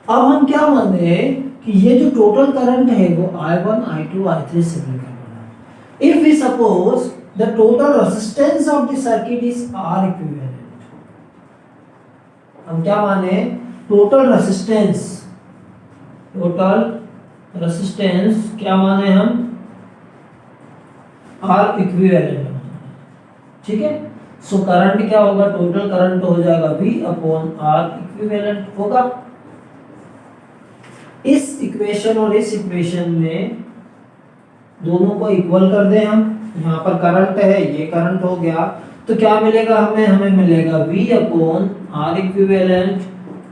अब हम क्या मान रहे हैं कि ये जो टोटल करंट है वो I1, I2, I3 से मिलकर बना है। If we suppose the total resistance of the circuit is R equivalent, हम क्या माने, टोटल रेसिस्टेंस क्या माने हम, R equivalent। ठीक है, सो करंट क्या होगा, टोटल करंट हो जाएगा V अपॉन R equivalent होगा। इस इक्वेशन और इस इक्वेशन में दोनों को इक्वल कर दें हम, यहाँ पर करंट है, ये करंट हो गया, तो क्या मिलेगा हमें मिलेगा V upon R equivalent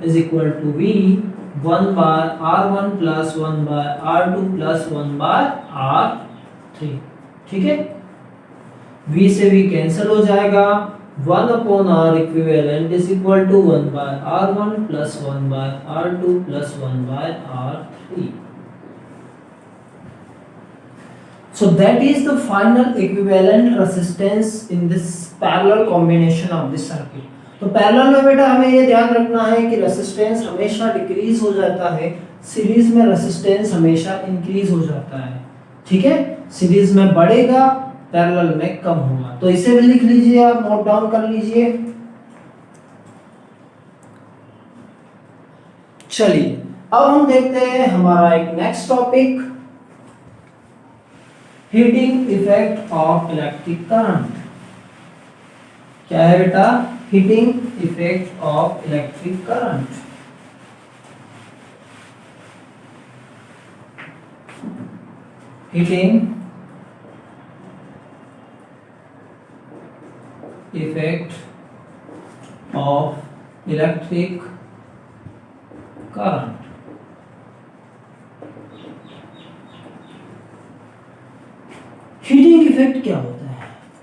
is equal to V one by R1 plus one by R2 plus one by R3। ठीक है, V से V कैंसिल हो जाएगा, one upon R equivalent is equal to one by R1 plus one by R2 plus one by R3। So that is the final equivalent resistance in this parallel combination of this circuit। तो पैरेलल में बेटा हमें ये ध्यान रखना है कि रेसिस्टेंस हमेशा डिक्रीज हो जाता है, सीरीज में रेसिस्टेंस हमेशा इंक्रीज हो जाता है। ठीक है, सीरीज में बढ़ेगा, पैरेलल में कम होगा। तो इसे भी लिख लीजिए, आप नोट डाउन कर लीजिए। चलिए अब हम देखते हैं हमारा एक next topic, heating effect of electric current. क्या है बेटा, heating effect of electric current. Heating effect of electric current. Heating effect क्या होता है,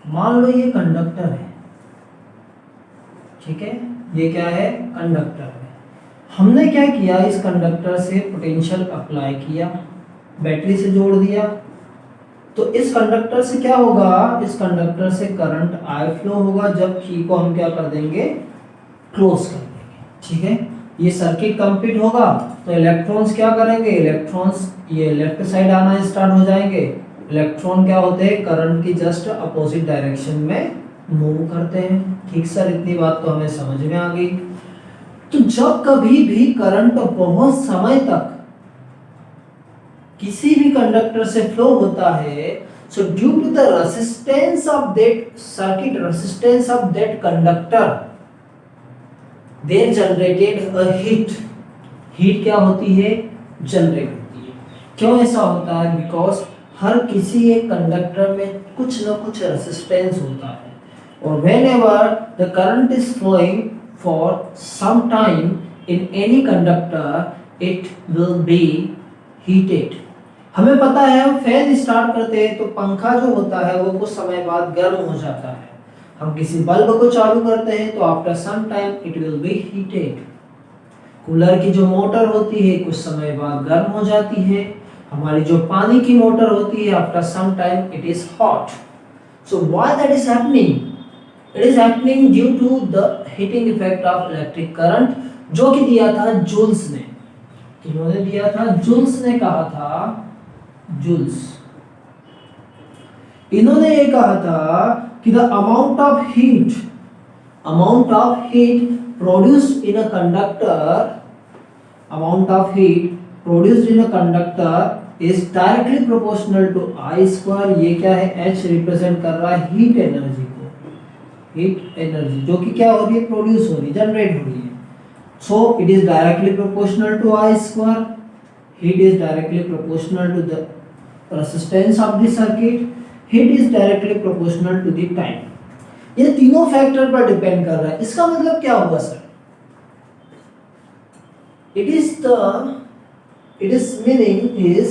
मान लो ये कंडक्टर है, ठीक है, ये क्या है, कंडक्टर है। हमने क्या किया, इस कंडक्टर से पोटेंशियल अप्लाई किया, बैटरी से जोड़ दिया, तो इस कंडक्टर से क्या होगा, इस कंडक्टर से करंट आई फ्लो होगा, जब की को हम क्या कर देंगे, क्लोज कर देंगे। ठीक है, ये सर्किट कंप्लीट होगा, तो इलेक्ट्रॉन्स क्या करेंगे, इलेक्ट्रॉन्स ये लेफ्ट साइड आना स्टार्ट हो जाएंगे। इलेक्ट्रॉन क्या होते हैं, करंट की जस्ट अपोजिट डायरेक्शन में मूव करते हैं। ठीक सर, इतनी बात तो हमें समझ में आ गई। तो जब कभी भी करंट बहुत समय तक किसी भी कंडक्टर से फ्लो होता है, so due to the resistance of that circuit, resistance of that conductor, there generated a heat. Heat क्या होती है, जनरेट होती है। क्यों ऐसा होता है, बिकॉज हर किसी एक कंडक्टर में कुछ ना कुछ रेसिस्टेंस होता है, और whenever the current is flowing for some time in any conductor, it will be heated। हमें पता है, हम फैन स्टार्ट करते हैं तो पंखा जो होता है वो कुछ समय बाद गर्म हो जाता है। हम किसी बल्ब को चालू करते हैं तो after some time it will be heated. Cooler की जो मोटर होती है कुछ समय बाद गर्म हो जाती है। हमारी जो पानी की मोटर होती है, after some time it is hot. So why that is happening, it is happening due to the heating effect of electric current, जो कि दिया था जूल्स ने। किन्होंने दिया था, जूल्स ने कहा था, जूल्स। इन्होंने ये कहा था कि the amount of heat produced in a conductor, amount of heat produced in a conductor is directly proportional to I square। ये क्या है, H रिप्रेजेंट कर रहा है हीट एनर्जी को, हीट एनर्जी जो कि क्या हो रही है, प्रोड्यूस हो रही है, जनरेट हो रही है। So it is directly proportional to I square। Heat is directly proportional to the resistance of the circuit. Heat is directly proportional to the time. ये तीनों फैक्टर पर डिपेंड कर रहा है। इसका मतलब क्या होगा सर, its meaning is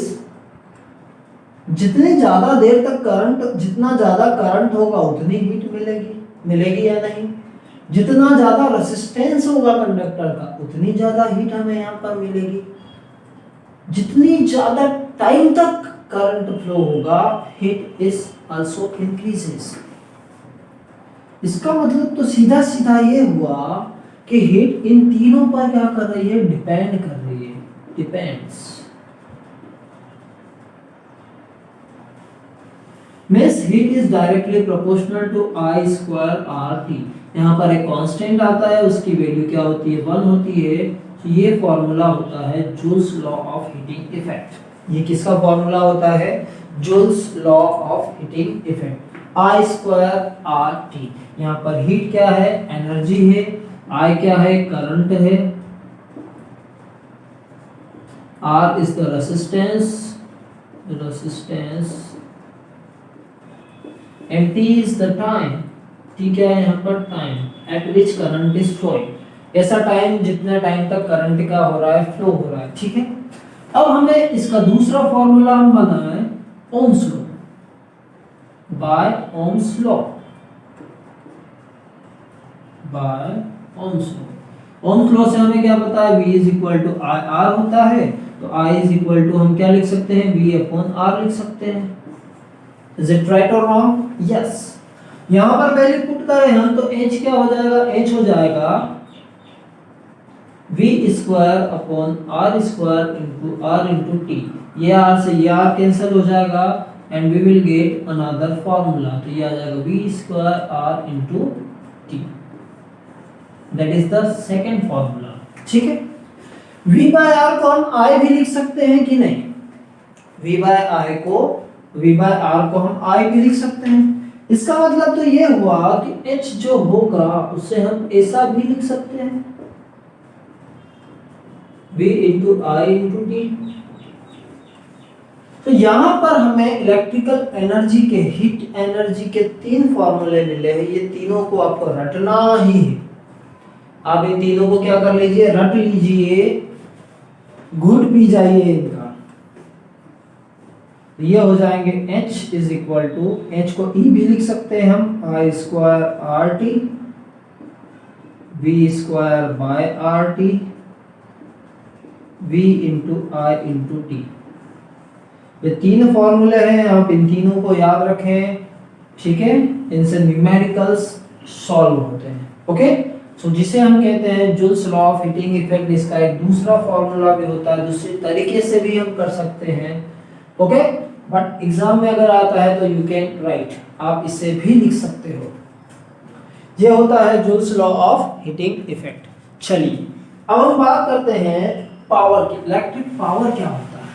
जितनी ज्यादा देर तक करंट, जितना ज्यादा करंट होगा उतनी हीट मिलेगी या नहीं? जितना ज्यादा रेजिस्टेंस होगा कंडक्टर का उतनी ज्यादा हीट हमें यहाँ पर मिलेगी। जितनी ज्यादा टाइम तक करंट फ्लो होगा, हीट इज आल्सो इंक्रीजेस। इसका मतलब तो सीधा सीधा ये हुआ कि हीट इन तीनों पर क्या कर रही है? डिपेंड कर रही है, depends. Means heat is directly proportional to I square RT। यहाँ पर एक कांस्टेंट आता है, उसकी वैल्यू क्या होती है? 1 होती है। तो ये फॉर्मूला होता है joules law of heating effect. ये किसका फॉर्मूला होता है? Joules law of heating effect, I square RT। यहाँ पर हीट क्या है? एनर्जी है। I क्या है? करंट है। R is the resistance, and t is the time। t क्या है यहाँ पर? Time at which current is flowing। ऐसा टाइम जितना टाइम तक करंट का हो रहा है, फ्लो हो रहा है, ठीक है। अब हमें इसका दूसरा फॉर्मूला हम बनाए Ohm's law, by Ohm's law, by Ohm's law. Ohm's law से हमें क्या पता है? V is equal to I R होता है। तो I इज इक्वल टू हम क्या लिख सकते हैं? V अपॉन आर लिख सकते हैं। Is it right or wrong? Yes। यहाँ पर वैल्यू पुट करें हम तो h क्या हो जाएगा? h हो जाएगा v square upon R square into R into T. ये r से ये r कैंसिल हो जाएगा and we will get another formula. तो ये आ जाएगा v square r into T. That is the second formula, ठीक है। v बाय r को हम i भी लिख सकते हैं कि नहीं? v बाय r को हम I भी लिख सकते हैं। इसका मतलब तो ये हुआ कि H जो होगा उसे हम ऐसा भी लिख सकते हैं, V into I into T. तो यहां पर हमें इलेक्ट्रिकल एनर्जी के, हीट एनर्जी के 3 फॉर्मूले मिले हैं। ये तीनों को आपको रटना ही है। आप इन तीनों को क्या कर लीजिए? रट लीजिए, घुट पी जाइए इनका। ये हो जाएंगे H is equal to, H को E भी लिख सकते हैं हम, I square R T, V square by R T, V into I into T. ये 3 फॉर्मूले हैं, आप इन तीनों को याद रखें, ठीक है। इनसे न्यूमेरिकल्स सॉल्व होते हैं। ओके, सो जिसे हम कहते हैं joules law of heating effect. इसका एक दूसरा फॉर्मूला भी होता है, दूसरे तरीके से भी हम कर सकते हैं। ओके, बट एग्जाम में अगर आता है तो यू कैन राइट, आप इसे भी लिख सकते हो। ये होता है joules law of heating effect. चलिए अब हम बात करते हैं पावर की। इलेक्ट्रिक पावर क्या होता है?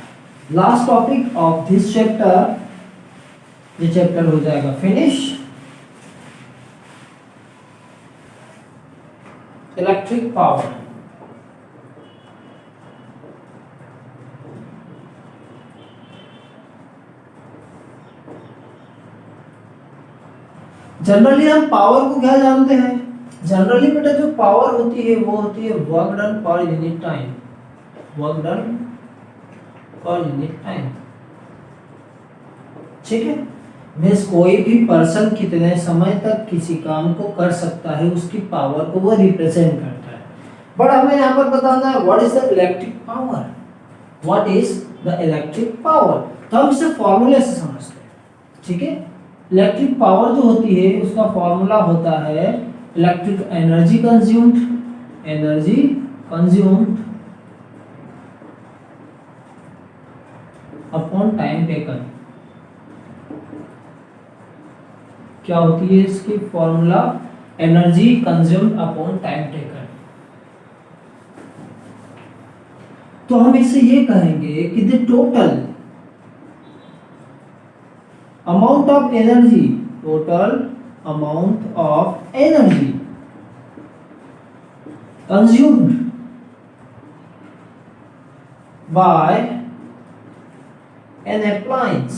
Last topic of this chapter. ये चैप्टर हो जाएगा फिनिश। इलेक्ट्रिक पावर, जनरली हम पावर को क्या जानते हैं? जनरली बेटा जो पावर होती है वो होती है work done per unit time, work done per unit time, ठीक है। मींस कोई भी पर्सन कितने समय तक किसी काम को कर सकता है, उसकी पावर को वो रिप्रेजेंट करता है। बट हमें यहाँ पर बताना है what is the electric power, what is the electric power. तो हम इसे फॉर्मूले से समझते हैं, ठीक है। इलेक्ट्रिक पावर जो होती है उसका फॉर्मूला होता है electric energy consumed, energy consumed upon time taken. क्या होती है इसकी formula? Energy consumed upon time taken. तो हम इसे ये कहेंगे कि the total amount of energy, total amount of energy consumed by an appliance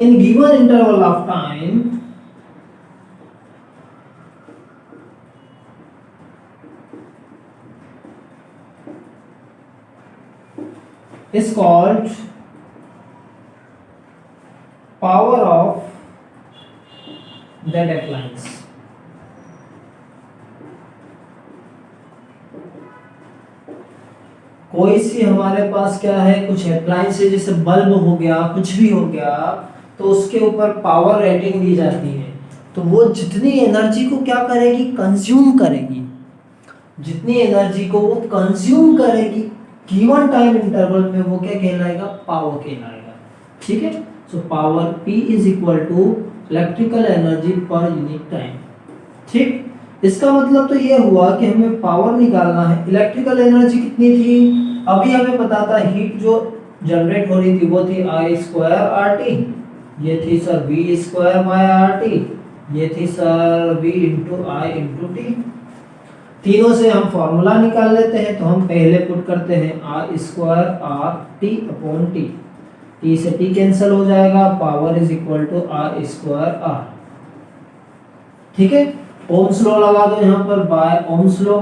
in given interval of time is called power of that appliance. कोई सी हमारे पास क्या है, कुछ अप्लायंस है, जैसे बल्ब हो गया, कुछ भी हो गया, तो उसके ऊपर पावर रेटिंग दी जाती है। तो वो जितनी एनर्जी को क्या करेगी, कंज्यूम करेगी, जितनी एनर्जी को वो कंज्यूम करेगी गिवन टाइम इंटरवल में, वो क्या कहलाएगा, पावर कहलाएगा। ठीक है, so power P is equal to electrical energy per unit time. ठीक, इसका मतलब तो ये हुआ कि हमें पावर निकालना है। इलेक्ट्रिकल एनर्जी कितनी थी, अभी हमें पता था, हीट जो जनरेट हो रही थी वो थी I स्क्वायर RT, ये थी sir V square bye RT, ये थी sir V into I into T. तीनों से हम फॉर्मूला निकाल लेते हैं, तो हम पहले पुट करते हैं I square R T upon T, T से टी कैंसिल हो जाएगा, power is equal to I square R। ठीक है, ओम्स लॉ लगा दो यहाँ पर, by Ohm's law.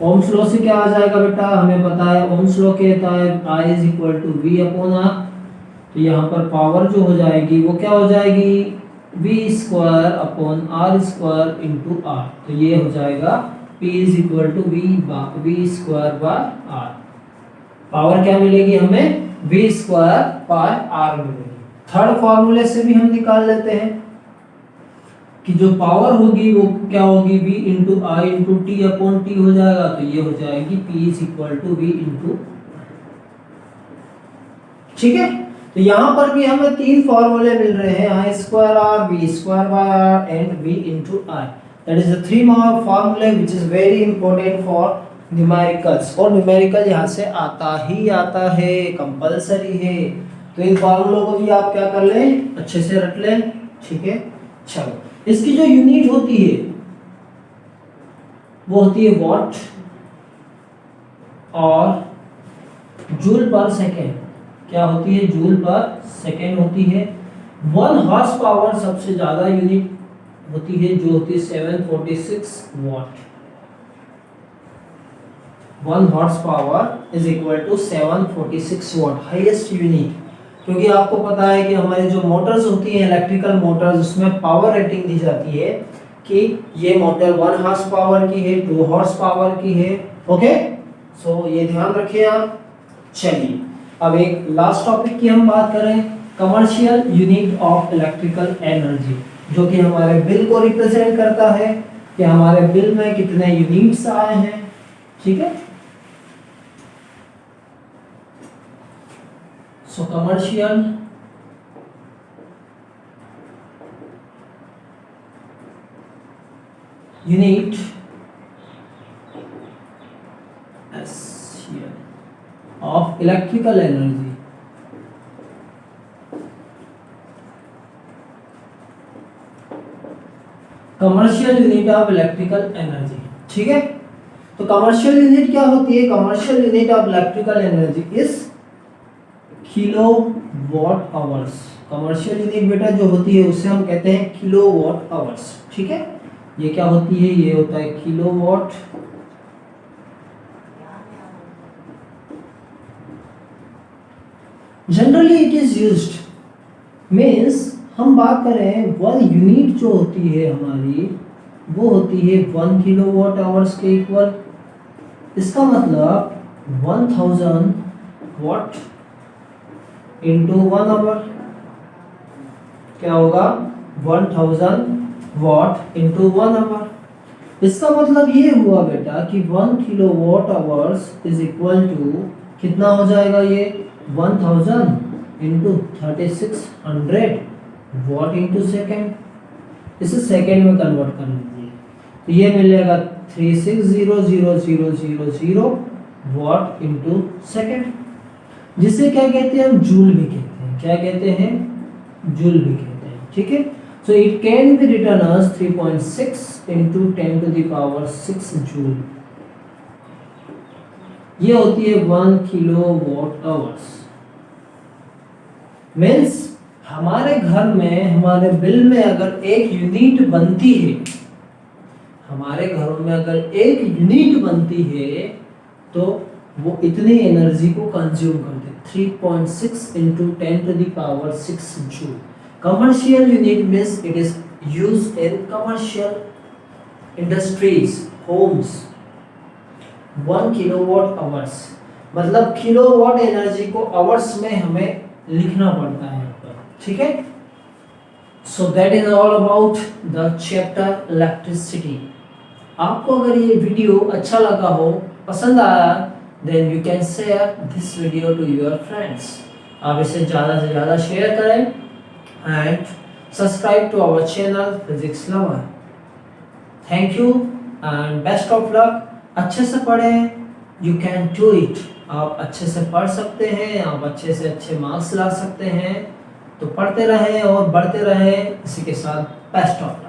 Ohm's law से क्या आ जाएगा बेटा, हमें पता है ओम्स लॉ कहता है I is equal to V upon R। तो यहाँ पर पावर जो हो जाएगी वो क्या हो जाएगी, V square upon R square into R। तो ये हो जाएगा P is equal to V square by R। पावर क्या मिलेगी हमें, V स्क्वायर बाय R मिलेगी। थर्ड फॉर्मूले से भी हम निकाल लेते हैं कि जो पावर होगी वो क्या होगी, V into I into T upon T हो जाएगा। तो ये हो जाएगी P is equal to V into. ठीक है, तो यहाँ पर भी हमें तीन फॉर्मूले मिल रहे हैं, I square R, V square by R and V into I। That is the three more formulae which is very important for numericals. और न्यूमेरिकल यहाँ से आता है, कंपलसरी है। तो इन फॉर्मूलों को भी आप क्या कर लें, अच्छे से रट लें। ठीक है, चलो, इसकी जो यूनिट होती है वो होती है वॉट और जूल पर सेकेंड। क्या होती है, जूल पर सेकेंड होती है। 1 हॉर्स पावर सबसे ज्यादा यूनिट होती है, जो होती है 746 watt. 1 horse power is equal to 746 watt, highest unit. क्योंकि आपको पता है कि हमारी जो मोटर्स होती हैं, इलेक्ट्रिकल मोटर्स, उसमें पावर रेटिंग दी जाती है कि ये मोटर 1 हॉर्स पावर की है, 2 हॉर्स पावर की है। ओके, सो ये ध्यान रखिए आप। चलिए, अब एक लास्ट टॉपिक की हम बात करें, commercial unit of electrical energy, जो कि हमारे बिल को रिप्रेजेंट करता है कि हमारे बिल में कितने यूनिट्स आए हैं। ठीक है, सो commercial unit of electrical energy, commercial unit of electrical energy. ठीक है, तो कमर्शियल यूनिट क्या होती है, commercial unit of electrical energy is kilowatt hours. Commercial unit बेटा जो होती है उसे हम कहते हैं किलोवाट आवर्स। ठीक है, ये क्या होती है, ये होता है kilowatt generally it is used means, हम बात करें 1 यूनिट जो होती है हमारी, वो होती है 1 किलोवाट आवर्स के इक्वल। इसका मतलब 1000 वाट इंटू 1 आवर क्या होगा, 1000 वाट इंटू 1 आवर। इसका मतलब ये हुआ बेटा कि 1 kilowatt hours is equal to कितना हो जाएगा, ये 1000 इंटू 3600 वॉट इंटू सेकेंड। इसे सेकेंड में कन्वर्ट कर लीजिए, तो ये मिलेगा 360000 वॉट इंटू सेकेंड, जिसे क्या कहते हैं हम, जूल भी कहते हैं। क्या कहते हैं, जूल भी कहते हैं। ठीक है, so it can be written as 3.6 into 10 to the power 6 joule. ये होती है 1 किलोवाट आवर्स। मीन्स हमारे घर में, हमारे बिल में अगर एक यूनिट बनती है, हमारे घरों में अगर एक यूनिट बनती है, तो वो इतनी एनर्जी को कंज्यूम करते, 3.6 into 10⁻6 joule. Commercial unit means it is use in commercial industries, homes. 1 kilowatt hours, मतलब किलोवाट एनर्जी को आवर्स में हमें लिखना पड़ता है यहाँ पर, ठीक है। So that is all about the chapter electricity. आपको अगर ये वीडियो अच्छा लगा हो, पसंद आया, then you can share this video to your friends. आप इसे ज़्यादा से ज़्यादा शेयर करें and subscribe to our channel physics lover. Thank you and best of luck. अच्छे से पढ़ें, यू कैन डू इट। आप अच्छे से पढ़ सकते हैं, आप अच्छे से अच्छे मार्क्स ला सकते हैं। तो पढ़ते रहें और बढ़ते रहें। इसी के साथ बेस्ट ऑफ लक।